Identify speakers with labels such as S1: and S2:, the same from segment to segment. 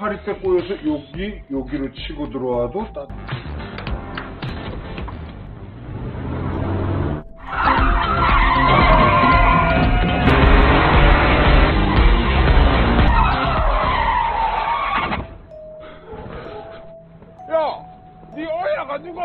S1: 파리떼 꼬여서 여기로 치고 들어와도 야, 네 어이야 가지고.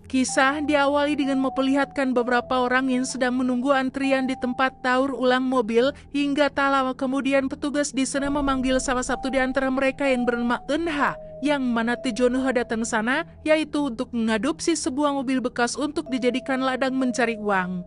S2: Kisah diawali dengan memperlihatkan beberapa orang yang sedang menunggu antrian di tempat daur ulang mobil hingga tak lama kemudian petugas di sana memanggil salah satu di antara mereka yang bernama Enha yang mana tujuannya datang sana yaitu untuk mengadopsi sebuah mobil bekas untuk dijadikan ladang mencari uang.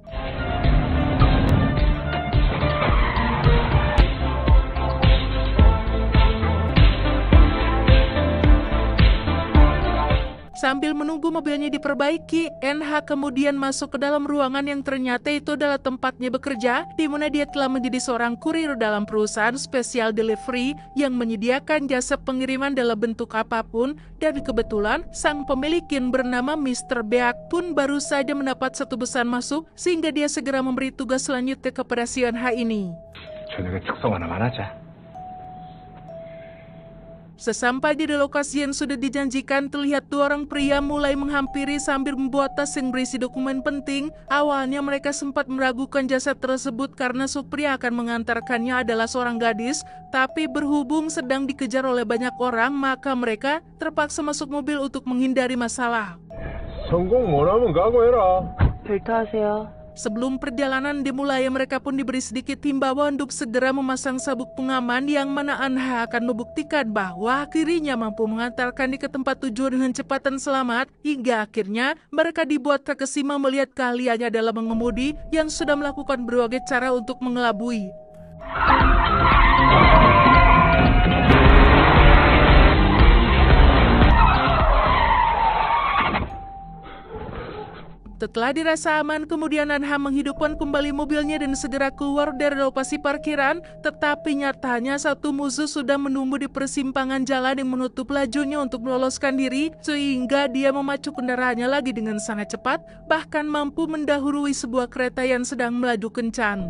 S2: Sambil menunggu mobilnya diperbaiki, NH kemudian masuk ke dalam ruangan yang ternyata itu adalah tempatnya bekerja, di mana dia telah menjadi seorang kurir dalam perusahaan special delivery yang menyediakan jasa pengiriman dalam bentuk apapun, dan kebetulan sang pemilik yang bernama Mr. Beak pun baru saja mendapat satu pesan masuk, sehingga dia segera memberi tugas selanjutnya kepada si NH ini.
S1: 저녁에 특성 하나만 하자.
S2: Sesampai di lokasi yang sudah dijanjikan, terlihat dua orang pria mulai menghampiri sambil membawa tas yang berisi dokumen penting. Awalnya mereka sempat meragukan jasad tersebut karena supir yang akan mengantarkannya adalah seorang gadis, tapi berhubung sedang dikejar oleh banyak orang, maka mereka terpaksa masuk mobil untuk menghindari masalah.
S1: 성공 원하면 각오해라.
S3: 별도하세요.
S2: Sebelum perjalanan dimulai, mereka pun diberi sedikit himbauan untuk segera memasang sabuk pengaman yang mana Anha akan membuktikan bahwa dirinya mampu mengantarkan ke tempat tujuan dengan cepat dan selamat, hingga akhirnya mereka dibuat terkesima melihat keahliannya dalam mengemudi yang sudah melakukan berbagai cara untuk mengelabui. Setelah dirasa aman, kemudian Anha menghidupkan kembali mobilnya dan segera keluar dari lokasi parkiran, tetapi nyatanya satu musuh sudah menunggu di persimpangan jalan yang menutup lajunya untuk meloloskan diri, sehingga dia memacu kendaraannya lagi dengan sangat cepat, bahkan mampu mendahului sebuah kereta yang sedang melaju kencang.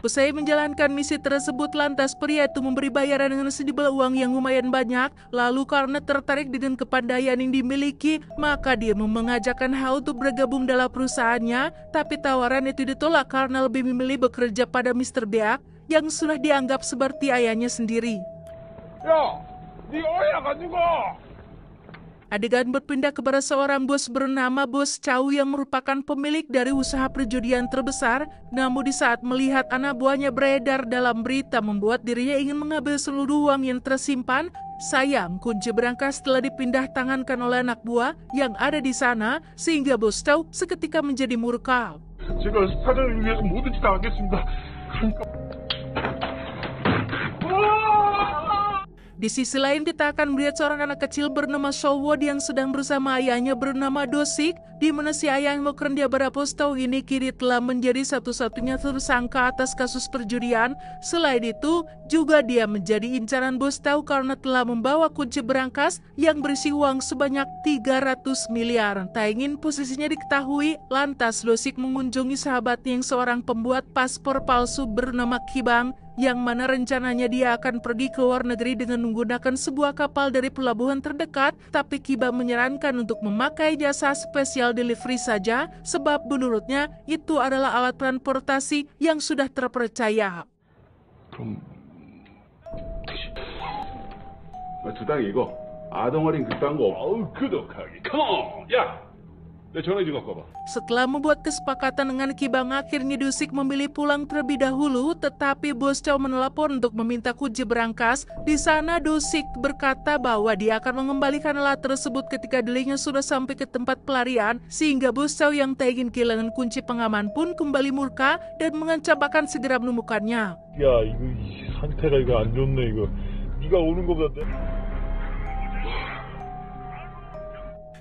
S2: Usai menjalankan misi tersebut, lantas pria itu memberi bayaran dengan sejumlah uang yang lumayan banyak. Lalu karena tertarik dengan kepandaian yang dimiliki, maka dia mengajakkan Hao untuk bergabung dalam perusahaannya. Tapi tawaran itu ditolak karena lebih memilih bekerja pada Mr. Beak yang sudah dianggap seperti ayahnya sendiri.
S1: 야, 네 어이야 가지고.
S2: Adegan berpindah kepada seorang bos bernama Bos Chow yang merupakan pemilik dari usaha perjudian terbesar. Namun di saat melihat anak buahnya beredar dalam berita membuat dirinya ingin mengambil seluruh uang yang tersimpan. Sayang, kunci berangkas telah dipindah tangankan oleh anak buah yang ada di sana, sehingga Bos Chow seketika menjadi murka.
S1: 제가 사장을 위해서 뭐든지 다 하겠습니다. 그러니까.
S2: Di sisi lain, kita akan melihat seorang anak kecil bernama Showwood yang sedang bersama ayahnya bernama Dosik, di mana si ayah yang bekerja pada pos tahu ini kini telah menjadi satu-satunya tersangka atas kasus perjudian. Selain itu, juga dia menjadi incaran bos tahu karena telah membawa kunci berangkas yang berisi uang sebanyak 300 miliar. Tak ingin posisinya diketahui, lantas Dosik mengunjungi sahabatnya yang seorang pembuat paspor palsu bernama Kibang, yang mana rencananya dia akan pergi ke luar negeri dengan menggunakan sebuah kapal dari pelabuhan terdekat, tapi Kibang menyarankan untuk memakai jasa special delivery saja, sebab menurutnya itu adalah alat transportasi yang sudah terpercaya.
S1: 두당 이거 아동어린 그딴 거 어우 끄덕하게 컴온 야 내 전화 좀 갖고 와봐.
S2: Setelah membuat kesepakatan dengan Kibang, akhirnya Dusik memilih pulang terlebih dahulu, tetapi Bos Chow menelpon untuk meminta kunci berangkas. Di sana Dusik berkata bahwa dia akan mengembalikan alat tersebut ketika dirinya sudah sampai ke tempat pelarian, sehingga Bos Chow yang tak ingin kehilangan kunci pengaman pun kembali murka dan mengancam akan segera menemukannya.
S1: 야 이거 상태가 이거 안 좋네 이거. 네가 오는 거보다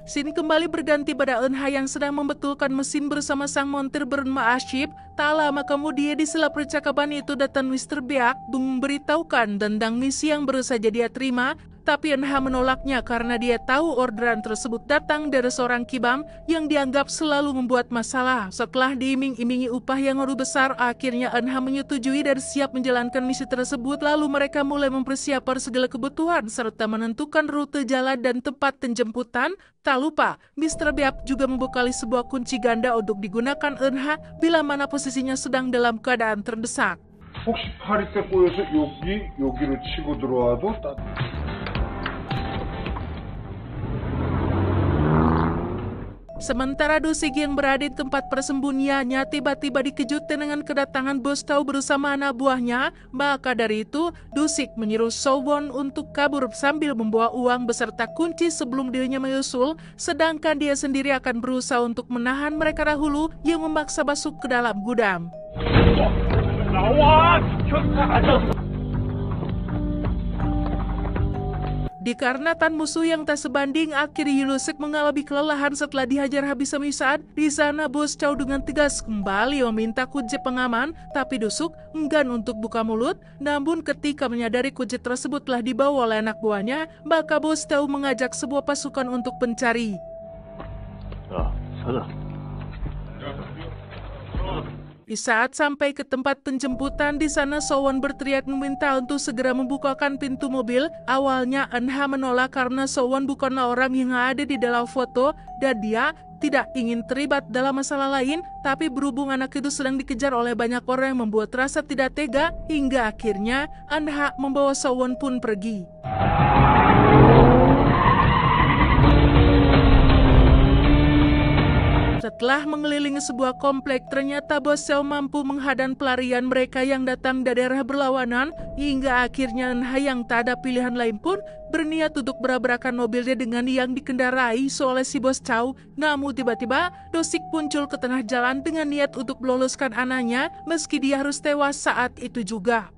S2: Scene kembali berganti pada Eunha yang sedang membetulkan mesin bersama sang montir bernama Aship. Tak lama kemudian di sela percakapan itu datang Mr. Beak memberitahukan tentang misi yang baru saja dia terima. Tapi Eunha menolaknya karena dia tahu orderan tersebut datang dari seorang kibam yang dianggap selalu membuat masalah. Setelah diiming-imingi upah yang besar, akhirnya Eunha menyetujui dan siap menjalankan misi tersebut. Lalu mereka mulai mempersiapkan segala kebutuhan serta menentukan rute jalan dan tempat penjemputan. Tak lupa, Mr. Beap juga membekali sebuah kunci ganda untuk digunakan Eunha bila mana posisinya sedang dalam keadaan terdesak.
S3: 혹시 파리세 꼬여서 여기로 치고 들어와도
S2: Sementara Dosik yang berada di tempat persembunyiannya tiba-tiba dikejutkan dengan kedatangan Bos Chow bersama anak buahnya. Maka dari itu, Dosik menyuruh Sowon untuk kabur sambil membawa uang beserta kunci sebelum dirinya menyusul, sedangkan dia sendiri akan berusaha untuk menahan mereka dahulu yang memaksa masuk ke dalam gudang. Dikarenakan musuh yang tak sebanding, akhirnya Yulusik mengalami kelelahan setelah dihajar habis-habisan. Di sana Bos Chow dengan tegas kembali meminta kunci pengaman, tapi Dosuk enggan untuk buka mulut. Namun ketika menyadari kunci tersebut telah dibawa oleh anak buahnya, maka Bos Chow mengajak sebuah pasukan untuk mencari.
S3: sana.
S2: Di saat sampai ke tempat penjemputan, di sana Sowon berteriak meminta untuk segera membukakan pintu mobil. Awalnya Eunha menolak karena Sowon bukanlah orang yang ada di dalam foto dan dia tidak ingin terlibat dalam masalah lain. Tapi berhubung anak itu sedang dikejar oleh banyak orang yang membuat rasa tidak tega, hingga akhirnya Eunha membawa Sowon pun pergi. Setelah mengelilingi sebuah komplek, ternyata Bos Chow mampu menghadang pelarian mereka yang datang dari daerah berlawanan, hingga akhirnya Eunha yang tak ada pilihan lain pun berniat untuk berabrakan mobilnya dengan yang dikendarai oleh si Bos Chow. Namun tiba-tiba Dosik muncul ke tengah jalan dengan niat untuk meloloskan anaknya, meski dia harus tewas saat itu juga.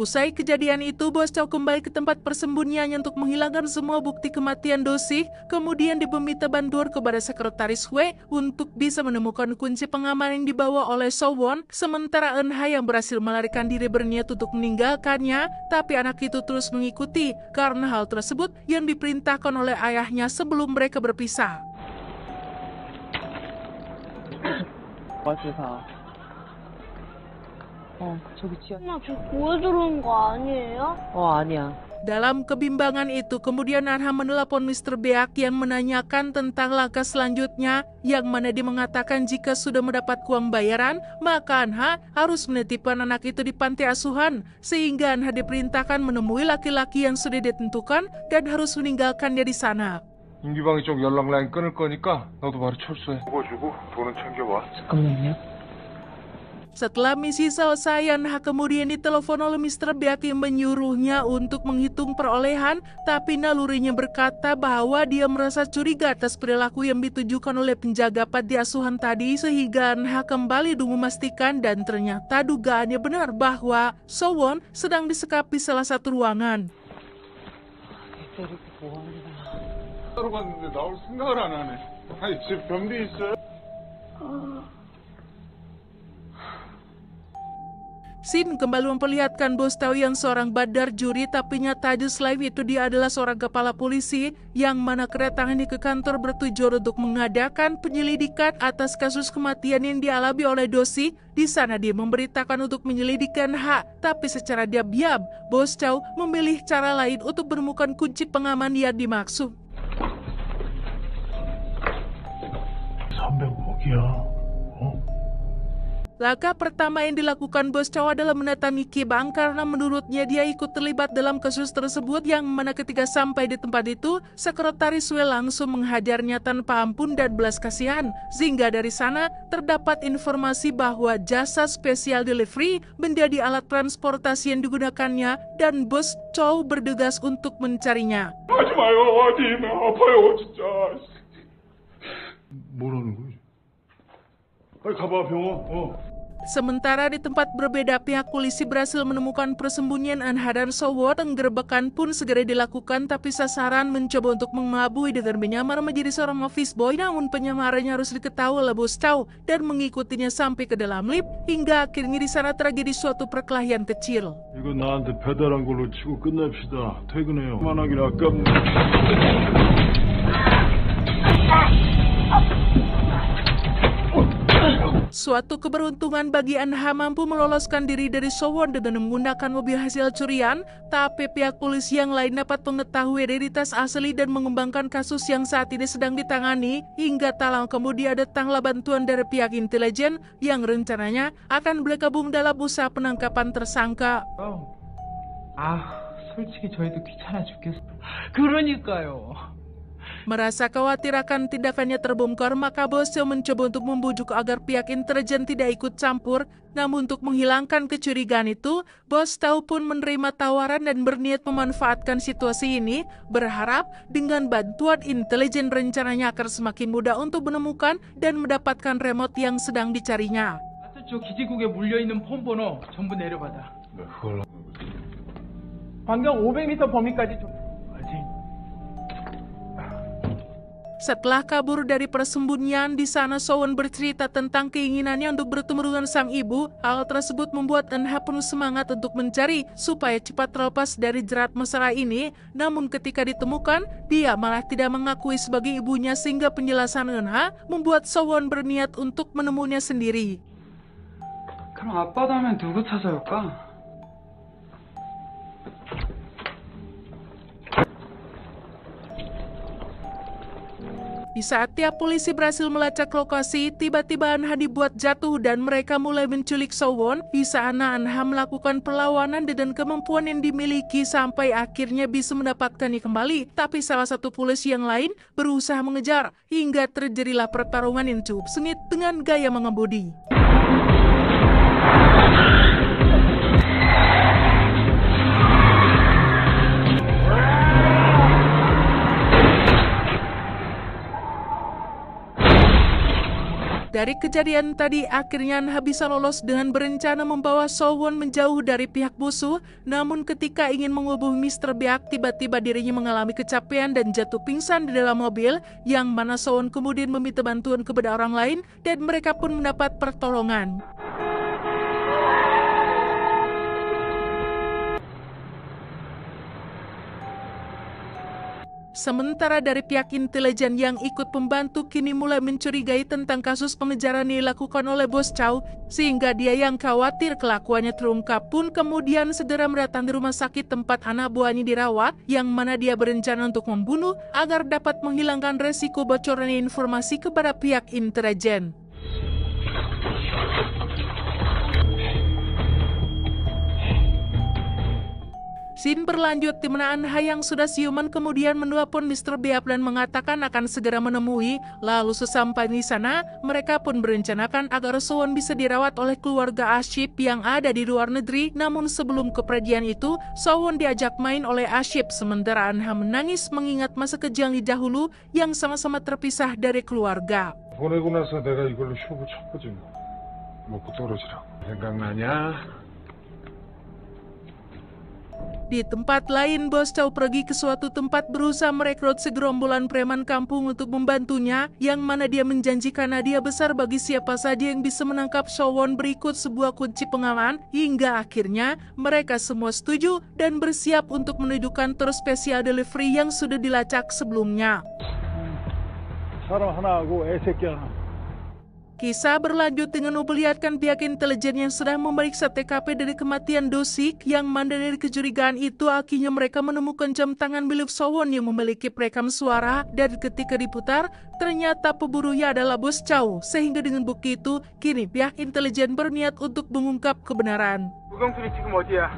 S2: Usai kejadian itu, Bos Chow kembali ke tempat persembunyiannya untuk menghilangkan semua bukti kematian Dosik. Kemudian dia meminta bantuan kepada sekretaris Wei untuk bisa menemukan kunci pengaman yang dibawa oleh Sowon. Sementara Eunha yang berhasil melarikan diri berniat untuk meninggalkannya, tapi anak itu terus mengikuti karena hal tersebut yang diperintahkan oleh ayahnya sebelum mereka berpisah.
S4: 저기 지하.
S5: 엄마 저 보여주는 거 아니에요?
S4: 아니야.
S2: Dalam kebimbangan itu, kemudian Eunha menelepon Mr. Beak yang menanyakan tentang langkah selanjutnya, yang mana dia mengatakan jika sudah mendapat uang bayaran, maka Eunha harus menitipkan anak itu di panti asuhan, sehingga Eunha diperintahkan menemui laki-laki yang sudah ditentukan dan harus meninggalkannya di sana.
S3: 임기방이 쪽 연락 라인 끊을 거니까 너도 바로 철수해. 그거 주고 돈은 챙겨와.
S4: 잠깐만요.
S2: Setelah misi selesai, Eunha kemudian ditelepon oleh Mr. Beak yang menyuruhnya untuk menghitung perolehan, tapi nalurinya berkata bahwa dia merasa curiga atas perilaku yang ditujukan oleh penjaga panti asuhan tadi, sehingga Eunha kembali memastikan dan ternyata dugaannya benar bahwa Sowon sedang disekap di salah satu ruangan.
S3: 따로 갔는데 나올 생각을 안 하네. 아니 집 변비 있어요?
S2: Scene kembali memperlihatkan Bos Chow yang seorang badar juri, tapi nyatanya selain itu dia adalah seorang kepala polisi yang mana kedatangannya ke kantor bertujuan untuk mengadakan penyelidikan atas kasus kematian yang dialami oleh Dosik. Di sana dia memberitakan untuk menyelidikkan hak, tapi secara diam-diam Bos Chow memilih cara lain untuk menemukan kunci pengaman yang dimaksud.
S3: 300억이야.
S2: Langkah pertama yang dilakukan Bos Chow adalah mendatangi Kibang karena menurutnya dia ikut terlibat dalam kasus tersebut, yang mana ketika sampai di tempat itu, sekretaris Wei langsung menghajarnya tanpa ampun dan belas kasihan. Sehingga dari sana terdapat informasi bahwa jasa spesial delivery menjadi alat transportasi yang digunakannya dan Bos Chow bergegas untuk mencarinya.
S1: 하지 마요. 아님 아파요 진짜.
S3: 뭐라는 거지?
S1: 빨리 가봐 병원.
S2: Sementara di tempat berbeda, pihak polisi berhasil menemukan persembunyian Anha dan Sowo. Penggerebekan pun segera dilakukan, tapi sasaran mencoba untuk mengelabui dengan menyamar menjadi seorang office boy, namun penyamarannya harus diketahui oleh Bos Chow dan mengikutinya sampai ke dalam lift, hingga akhirnya di sana terjadi suatu perkelahian kecil.
S3: 이거 나한테 배달한 걸로 치고 끝냅시다. 퇴근해요. 그만하긴 아깝네.
S2: Suatu keberuntungan bagi Anha mampu meloloskan diri dari Sowon dengan menggunakan mobil hasil curian, tapi pihak polisi yang lain dapat mengetahui identitas asli dan mengembangkan kasus yang saat ini sedang ditangani, hingga tak lama kemudian datanglah bantuan dari pihak intelijen yang rencananya akan bergabung dalam usaha penangkapan tersangka.
S4: 솔직히 저희도 귀찮아 죽겠어. 그러니까요.
S2: Merasa khawatir akan tindakannya terbongkar, maka Bos Chow mencoba untuk membujuk agar pihak intelijen tidak ikut campur. Namun untuk menghilangkan kecurigaan itu, Bos Chow pun menerima tawaran dan berniat memanfaatkan situasi ini, berharap dengan bantuan intelijen rencananya akan semakin mudah untuk menemukan dan mendapatkan remote yang sedang dicarinya.
S4: 저 기지국에 물려있는 폰 번호 전부 내려받아.
S3: 네, 그걸로.
S4: 반경 500m 범위까지 좀... 알지?
S2: Setelah kabur dari persembunyian, di sana Sowon bercerita tentang keinginannya untuk bertemu dengan sang ibu. Hal tersebut membuat Anha penuh semangat untuk mencari supaya cepat terlepas dari jerat masalah ini. Namun ketika ditemukan, dia malah tidak mengakui sebagai ibunya, sehingga penjelasan Anha membuat Sowon berniat untuk menemunya sendiri.
S4: 그럼 아빠도 하면 누구 찾아올까?
S2: Di saat tiap polisi berhasil melacak lokasi, tiba-tiba Anha dibuat jatuh dan mereka mulai menculik Sowon. Di sana Anha melakukan perlawanan dengan kemampuan yang dimiliki sampai akhirnya bisa mendapatkannya kembali. Tapi salah satu polisi yang lain berusaha mengejar, hingga terjadilah pertarungan yang cukup sengit dengan gaya mengemudi. Dari kejadian tadi, akhirnya Anha bisa lolos dengan berencana membawa Sowon menjauh dari pihak musuh. Namun ketika ingin menghubungi Mr. Beak, tiba-tiba dirinya mengalami kecapean dan jatuh pingsan di dalam mobil, yang mana Sowon kemudian meminta bantuan kepada orang lain dan mereka pun mendapat pertolongan. Sementara dari pihak intelijen yang ikut membantu kini mulai mencurigai tentang kasus pengejaran yang dilakukan oleh Bos Chow, sehingga dia yang khawatir kelakuannya terungkap pun kemudian segera mendatangi rumah sakit tempat anak buahnya dirawat, yang mana dia berencana untuk membunuh agar dapat menghilangkan resiko bocoran informasi kepada pihak intelijen. Scene berlanjut di mana Anha yang sudah siuman kemudian menelpon Mr. Beap dan mengatakan akan segera menemui. Lalu sesampai di sana, mereka pun berencanakan agar Sowon bisa dirawat oleh keluarga Aship yang ada di luar negeri. Namun sebelum kepergian itu, Sowon diajak main oleh Aship, sementara Anha menangis mengingat masa kejang dahulu yang sama-sama terpisah dari keluarga.
S3: 보내고 나서 내가 이걸로 쇼부 쳤거든. 먹고 떨어지라고. 생각나냐?
S2: Di tempat lain, Bos Chow pergi ke suatu tempat berusaha merekrut segerombolan preman kampung untuk membantunya, yang mana dia menjanjikan hadiah besar bagi siapa saja yang bisa menangkap Sowon berikut sebuah kunci pengaman, hingga akhirnya mereka semua setuju dan bersiap untuk menuju kantor spesial delivery yang sudah dilacak sebelumnya.
S3: 사람 하나 하고 애새끼 하나.
S2: Kisah berlanjut dengan memperlihatkan pihak intelijen yang sedang memeriksa TKP dari kematian Do-sik, yang mana dari kecurigaan itu akhirnya mereka menemukan jam tangan milik Sowon yang memiliki perekam suara, dan ketika diputar ternyata pemburunya adalah Bos Chow, sehingga dengan bukti itu kini pihak intelijen berniat untuk mengungkap kebenaran.
S3: 우경순이 지금 어디야?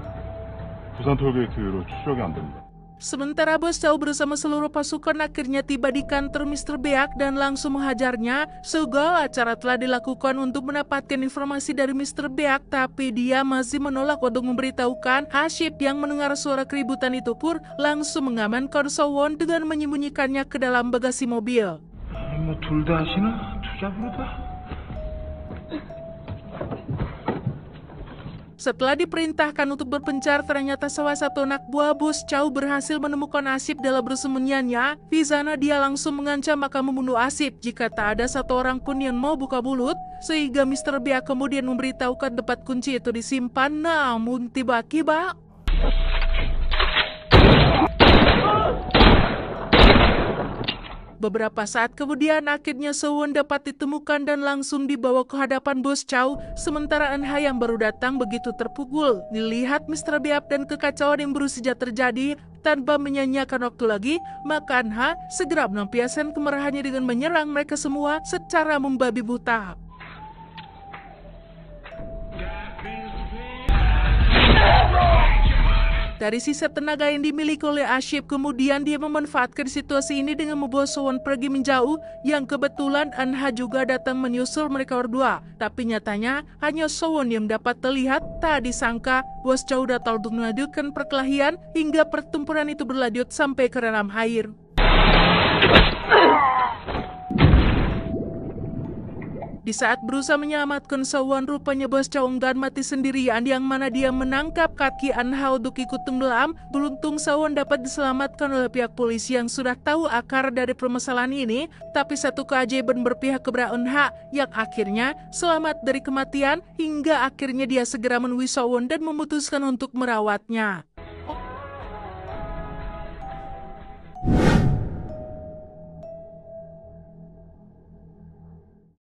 S3: 부산 톨게이트로 추적이 안 됩니다.
S2: Sementara Bos Chow bersama seluruh pasukan akhirnya tiba di kantor Mr. Beak dan langsung menghajarnya. Segala cara telah dilakukan untuk mendapatkan informasi dari Mr. Beak, tapi dia masih menolak untuk memberitahukan. Aship yang mendengar suara keributan itu pun langsung mengamankan Sowon dengan menyembunyikannya ke dalam bagasi mobil.
S3: 둘 다 하시나? 투잡으로 다?
S2: Setelah diperintahkan untuk berpencar, ternyata salah satu anak buah Bos Chow berhasil menemukan Asip dalam bersembunyiannya. Di sana dia langsung mengancam akan membunuh Asip jika tak ada satu orang pun yang mau buka mulut, sehingga Mr. Bia kemudian memberitahukan tempat kunci itu disimpan. Namun tiba-tiba beberapa saat kemudian akhirnya Sowon dapat ditemukan dan langsung dibawa ke hadapan Bos Chow, sementara Eun Ha yang baru datang begitu terpukul. Dilihat Mr. Biap dan kekacauan yang baru saja terjadi, tanpa menyanyiakan waktu lagi, maka Eun Ha segera melampiaskan kemarahannya dengan menyerang mereka semua secara membabi buta. Dari sisa tenaga yang dimiliki oleh Asip, kemudian dia memanfaatkan situasi ini dengan membawa Sowon pergi menjauh, yang kebetulan Eun Ha juga datang menyusul mereka berdua. Tapi nyatanya hanya Sowon yang dapat terlihat. Tak disangka Bos Chow datang untuk melanjutkan perkelahian hingga pertempuran itu berlanjut sampai ke dalam air. Di saat berusaha menyelamatkan Sowon, rupanya Bos Chow enggan mati sendirian, yang mana dia menangkap kaki Eun Ha untuk ikut tenggelam. Beruntung Sowon dapat diselamatkan oleh pihak polisi yang sudah tahu akar dari permasalahan ini. Tapi satu keajaiban berpihak kepada Eun Ha, yang akhirnya selamat dari kematian hingga akhirnya dia segera menemui Sowon dan memutuskan untuk merawatnya.